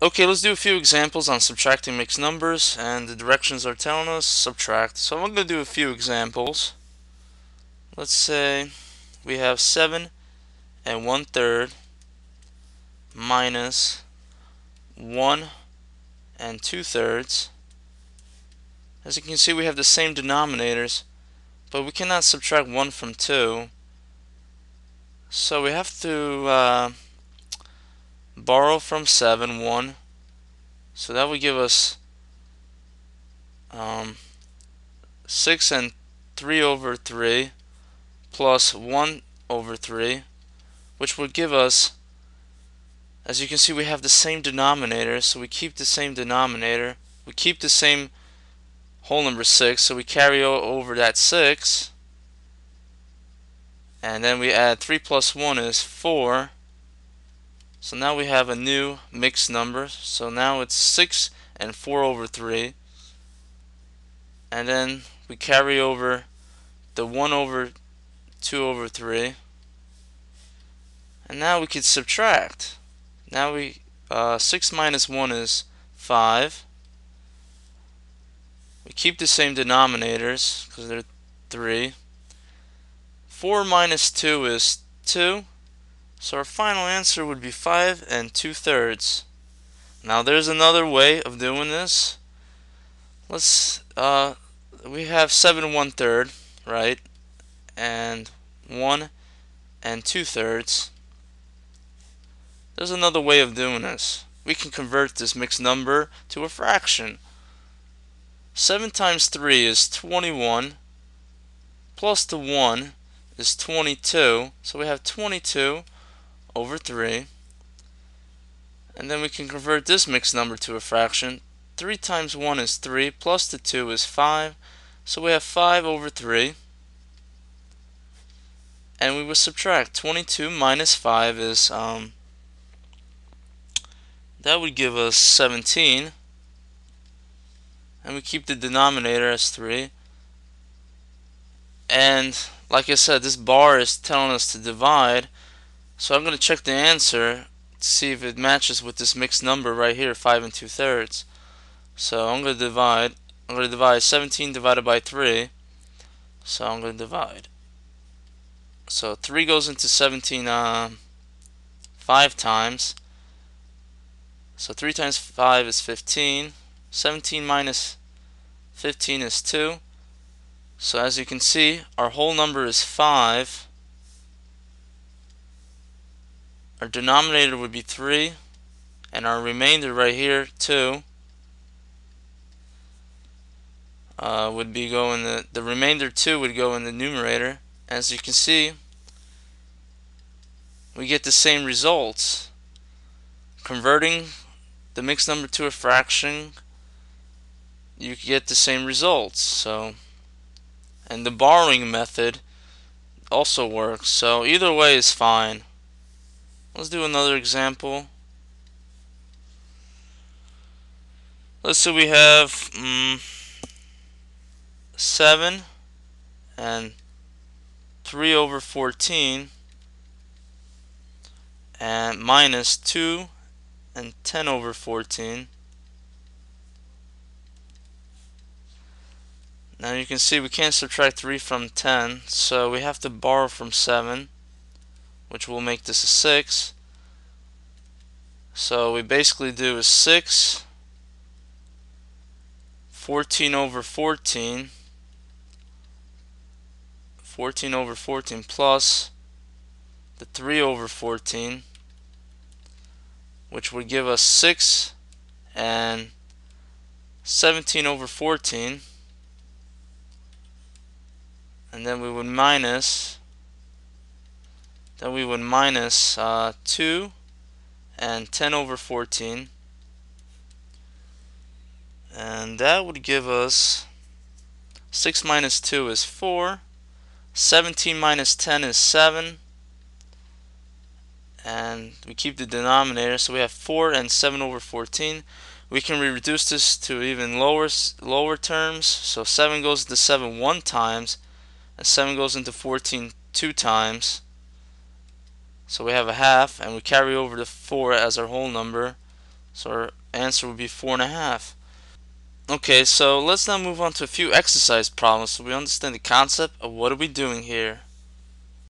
Okay, let's do a few examples on subtracting mixed numbers, and the directions are telling us subtract. So I'm going to do a few examples. Let's say we have 7 and 1/3 minus 1 and 2/3. As you can see, we have the same denominators, but we cannot subtract 1 from 2. So we have to borrow from 7 1. So that would give us 6 and 3/3 plus 1/3, which would give us, as you can see, we have the same denominator, so we keep the same denominator. We keep the same whole number 6, so we carry over that 6, and then we add 3 plus 1 is 4. So now we have a new mixed number. So now it's 6 and 4/3, and then we carry over the 1/2/3, and now we could subtract. Now 6 minus 1 is 5. We keep the same denominators because they're 3. 4 minus 2 is 2. So our final answer would be 5 and 2/3. Now there's another way of doing this. We have 7 1/3, right? And 1 and 2/3. There's another way of doing this. We can convert this mixed number to a fraction. 7 times 3 is 21, plus the 1 is 22, so we have 22/3. And then we can convert this mixed number to a fraction. 3 times 1 is 3, plus the 2 is 5, so we have 5/3. And we will subtract. 22 minus 5 is, that would give us 17. And we keep the denominator as 3. And like I said, this bar is telling us to divide, so I'm going to check the answer to see if it matches with this mixed number right here, 5 and 2/3. So I'm going to divide. 17 divided by 3, so I'm going to divide. So 3 goes into 17 5 times. So 3 times 5 is 15. 17 minus 15 is 2. So as you can see, our whole number is 5. Our denominator would be 3, and our remainder right here, 2, would be going the remainder 2 would go in the numerator. As you can see, we get the same results. Converting the mixed number to a fraction, you get the same results. So, and the borrowing method also works. So either way is fine. Let's do another example. Let's say we have 7 and 3/14 and minus 2 and 10/14. Now you can see we can't subtract 3 from 10, so we have to borrow from 7, which will make this a 6. So we basically do is 6 14/14 plus the 3/14, which would give us 6 and 17/14, and then we would minus 2 and 10/14, and that would give us 6 minus 2 is 4, 17 minus 10 is 7, and we keep the denominator, so we have 4 and 7/14. We can reduce this to even lower terms, so 7 goes into 7 1 times, and 7 goes into 14 2 times. So we have a half, and we carry over the 4 as our whole number. So our answer would be 4.5. Okay, so let's now move on to a few exercise problems so we understand the concept of what are we doing here.